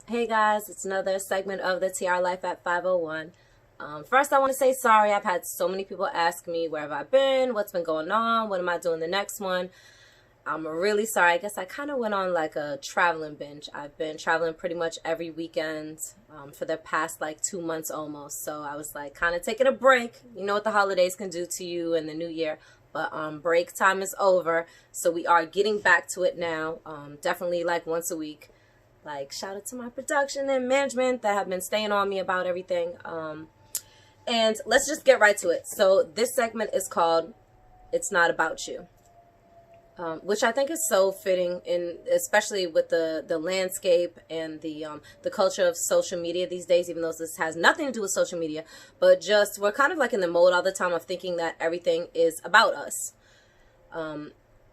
Hey guys, it's another segment of the TR Life at 501. First, I want to say sorry. I've had so many people ask me where have I been, what's been going on, what am I doing the next one. I'm really sorry. I guess I kind of went on like a traveling binge. I've been traveling pretty much every weekend for the past like 2 months almost. So I was like kind of taking a break. You know what the holidays can do to you in the new year. But break time is over. So we are getting back to it now. Definitely like once a week. Like, shout out to my production and management that have been staying on me about everything. And let's just get right to it. So this segment is called It's Not About You. Which I think is so fitting, especially with the landscape and the culture of social media these days, even though this has nothing to do with social media, but just we're kind of like in the mode all the time of thinking that everything is about us.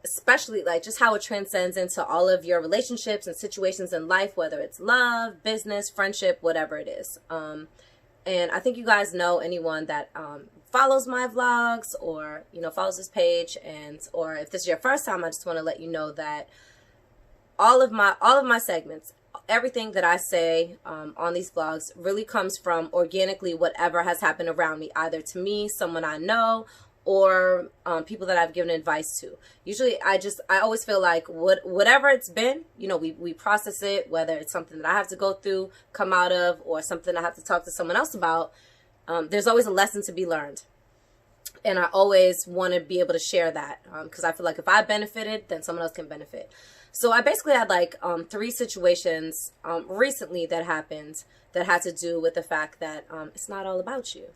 Especially like just how it transcends into all of your relationships and situations in life, whether it's love, business, friendship, whatever it is. And I think you guys know anyone that follows my vlogs or, follows this page, or if this is your first time, I just want to let you know that all of my segments, everything that I say on these vlogs really comes from organically whatever has happened around me, either to me, someone I know, or people that I've given advice to. Usually I always feel like whatever it's been, we process it, whether it's something that I have to go through, come out of, or something I have to talk to someone else about. There's always a lesson to be learned. And I always want to be able to share that because I feel like if I benefited, then someone else can benefit. So I basically had like 3 situations recently that happened that had to do with the fact that it's not all about you.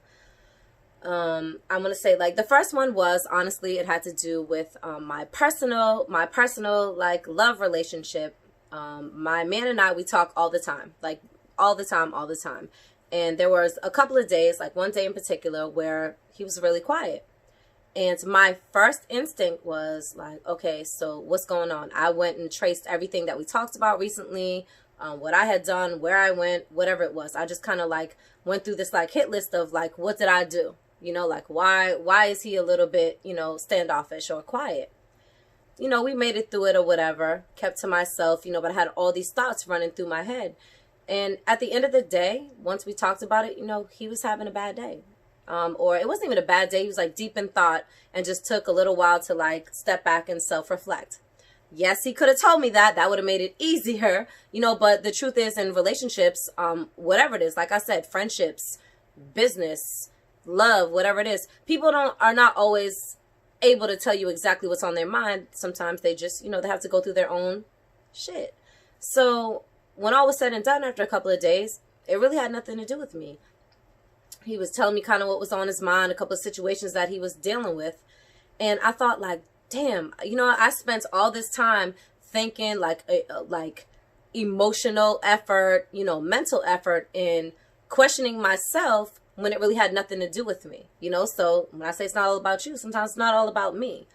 I'm going to say like the first one was, honestly, it had to do with my personal like love relationship. My man and I, we talk all the time, like all the time. And there was a couple of days, like one day in particular, where he was really quiet. And my first instinct was like, okay, so what's going on? I went and traced everything that we talked about recently, what I had done, where I went, whatever it was. I just kind of like went through this like hit list of like, what did I do? Like why is he a little bit, standoffish or quiet? We made it through it or whatever, kept to myself, but I had all these thoughts running through my head. And at the end of the day, once we talked about it, he was having a bad day. Or it wasn't even a bad day. He was like deep in thought and just took a little while to like step back and self-reflect. Yes, he could have told me that. That would have made it easier, but the truth is in relationships, whatever it is, like I said, friendships, business, love, whatever it is, people are not always able to tell you exactly what's on their mind. Sometimes they just, they have to go through their own shit. So when all was said and done, after a couple of days, it really had nothing to do with me. He was telling me kind of what was on his mind, a couple of situations that he was dealing with. And I thought like, damn, I spent all this time thinking like emotional effort, mental effort in questioning myself when it really had nothing to do with me, So when I say it's not all about you, sometimes it's not all about me.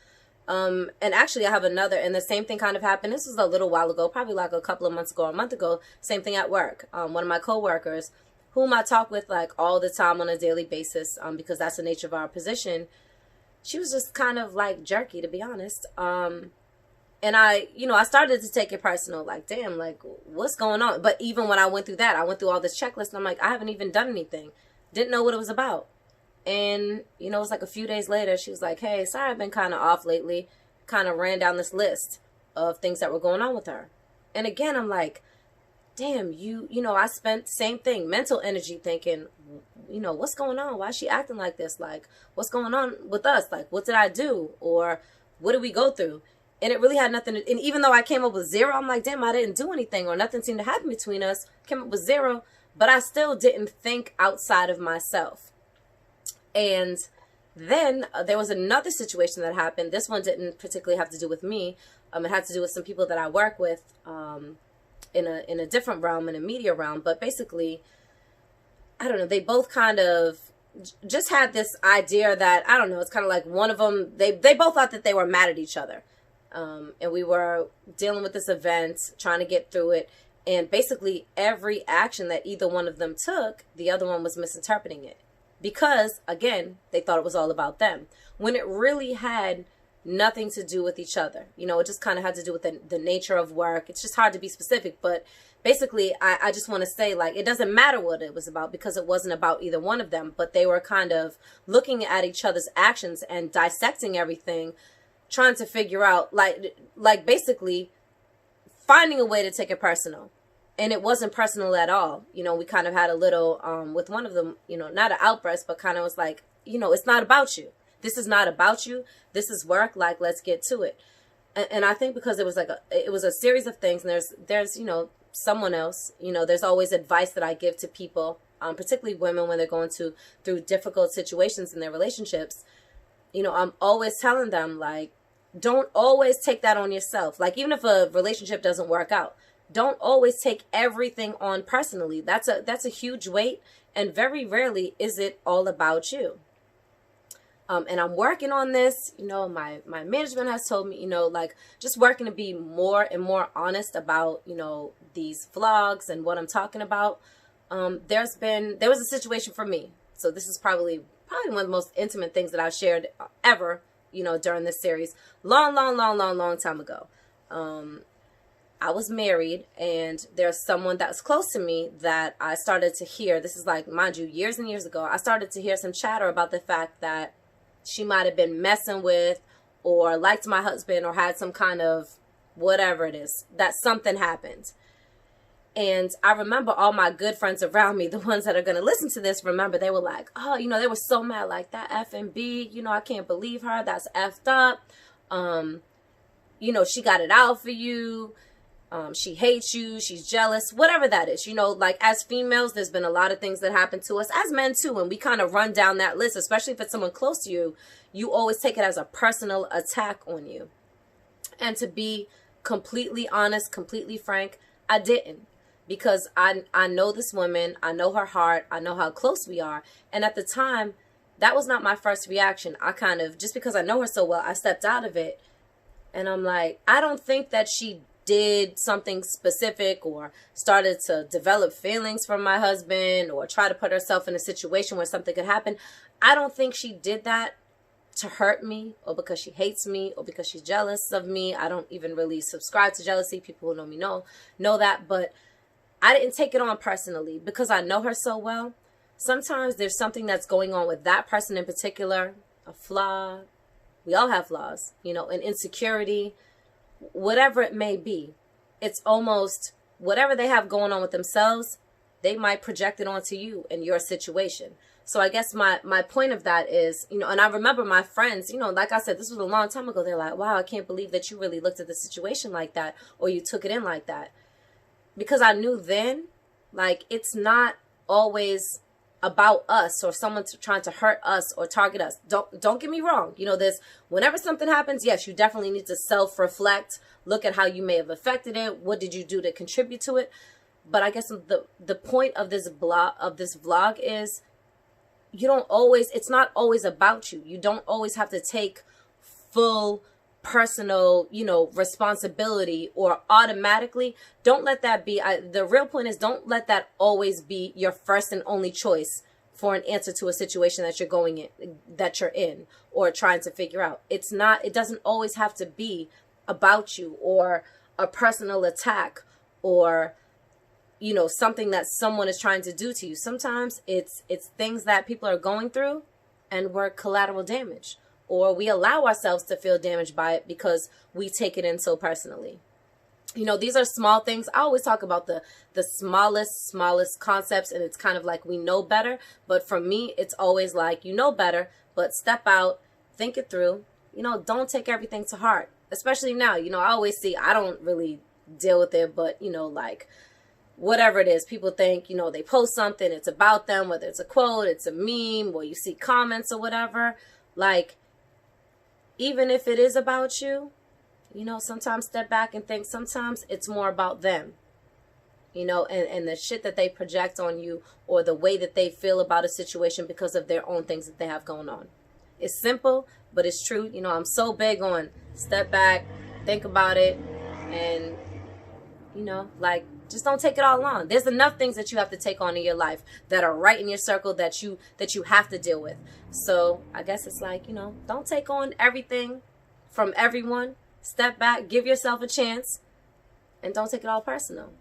And actually I have another, and the same thing kind of happened. This was a little while ago, probably like a couple of months ago, a month ago, same thing at work. One of my coworkers, whom I talk with like all the time on a daily basis, because that's the nature of our position. She was just kind of like jerky, to be honest. And I started to take it personal, like, damn, like what's going on? But even when I went through that, I went through all this checklist and I'm like, I haven't even done anything. Didn't know what it was about. And, it was like a few days later, she was like, hey, sorry, I've been kind of off lately. Kind of ran down this list of things that were going on with her. And again, I'm like, damn, I spent the same thing, mental energy thinking, what's going on? Why is she acting like this? Like, what's going on with us? Like, what did I do? Or what did we go through? And it really had nothing to, and even though I came up with 0, I'm like, damn, I didn't do anything or nothing seemed to happen between us. Came up with 0, but I still didn't think outside of myself. And then there was another situation that happened. This one didn't particularly have to do with me. It had to do with some people that I work with in a different realm, in a media realm. But basically, I don't know, they both kind of just had this idea that, I don't know, it's kind of like one of them, they both thought that they were mad at each other. And we were dealing with this event, trying to get through it. And basically every action that either one of them took, the other one was misinterpreting it. Because, again, they thought it was all about them. When it really had nothing to do with each other. It just kind of had to do with the nature of work. It's just hard to be specific. But basically, I just want to say, like, it doesn't matter what it was about, because it wasn't about either one of them, but they were kind of looking at each other's actions and dissecting everything, trying to figure out, like basically finding a way to take it personal. And it wasn't personal at all. You know, we kind of had a little, with one of them, you know, not an outburst, but kind of was like, you know, it's not about you. This is not about you. This is work. Like, let's get to it. And I think because it was like it was a series of things, and there's, you know, someone else, you know, there's always advice that I give to people, particularly women, when they're going through difficult situations in their relationships. You know, I'm always telling them, like, don't always take that on yourself. Like, even if a relationship doesn't work out, don't always take everything on personally. That's a huge weight, and very rarely is it all about you. And I'm working on this. You know, my management has told me, you know, like, just working to be more and more honest about, you know, these vlogs and what I'm talking about. There was a situation for me. So this is probably one of the most intimate things that I've shared ever, you know, during this series. Long time ago. I was married, and there's someone that was close to me that I started to hear. This is, like, mind you, years and years ago. I started to hear some chatter about the fact that she might have been messing with or liked my husband or had some kind of whatever it is, that something happened. And I remember all my good friends around me, the ones that are going to listen to this, remember, they were like, oh, you know, they were so mad, like, that F&B, you know, I can't believe her. That's effed up. You know, she got it out for you. She hates you. She's jealous, whatever that is. You know, like, as females, there's been a lot of things that happen to us, as men too. And we kind of run down that list, especially if it's someone close to you. You always take it as a personal attack on you. And to be completely honest, completely frank, I didn't. Because I know this woman. I know her heart. I know how close we are. And at the time, that was not my first reaction. I kind of, just because I know her so well, I stepped out of it. And I'm like, I don't think that she did something specific or started to develop feelings for my husband or try to put herself in a situation where something could happen. I don't think she did that to hurt me or because she hates me or because she's jealous of me. I don't even really subscribe to jealousy. People who know me know that. But I didn't take it on personally because I know her so well. Sometimes there's something that's going on with that person in particular, a flaw. We all have flaws, you know, an insecurity, whatever it may be. It's almost whatever they have going on with themselves, they might project it onto you and your situation. So I guess my point of that is, you know, and I remember my friends, you know, like I said, this was a long time ago. They're like, wow, I can't believe that you really looked at the situation like that or you took it in like that. Because I knew then, like, it's not always about us or someone trying to hurt us or target us. Don't get me wrong. You know, whenever something happens, yes, you definitely need to self-reflect, look at how you may have affected it. What did you do to contribute to it? But I guess the point of this vlog is it's not always about you. You don't always have to take full personal, you know, responsibility or automatically. Don't let that be, the real point is, don't let that always be your first and only choice for an answer to a situation that you're in or trying to figure out. It doesn't always have to be about you or a personal attack or, you know, something that someone is trying to do to you. Sometimes it's things that people are going through and we're collateral damage. Or we allow ourselves to feel damaged by it because we take it in so personally. You know, these are small things. I always talk about the smallest concepts, and it's kind of like we know better. But for me, it's always like, you know better, but step out, think it through. You know, don't take everything to heart. Especially now, you know, I always see, I don't really deal with it, but, you know, like, whatever it is, people think, you know, they post something, it's about them, whether it's a quote, it's a meme, or you see comments or whatever. Like, even if it is about you, you know, sometimes step back and think sometimes it's more about them, you know, and the shit that they project on you or the way that they feel about a situation because of their own things that they have going on. It's simple, but it's true. You know, I'm so big on step back, think about it, and, you know, like, just don't take it all on. There's enough things that you have to take on in your life that are right in your circle that you have to deal with. So I guess it's like, you know, don't take on everything from everyone. Step back, give yourself a chance, and don't take it all personal.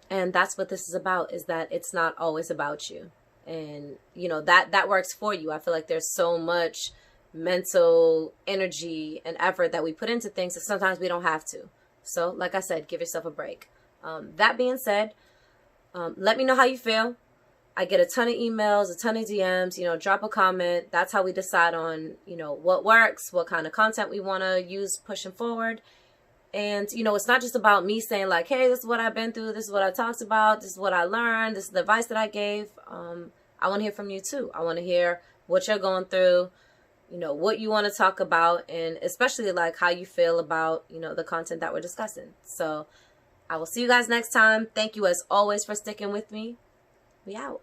And that's what this is about, is that it's not always about you. And, you know, that works for you. I feel like there's so much mental energy and effort that we put into things that sometimes we don't have to. So, like I said, give yourself a break. That being said, let me know how you feel. I get a ton of emails, a ton of DMs, you know, drop a comment. That's how we decide on, you know, what works, what kind of content we want to use pushing forward. And, you know, it's not just about me saying like, hey, this is what I've been through. This is what I talked about. This is what I learned. This is the advice that I gave. I want to hear from you too. I want to hear what you're going through, you know, what you want to talk about, and especially like how you feel about, you know, the content that we're discussing. So I will see you guys next time. Thank you as always for sticking with me. We out.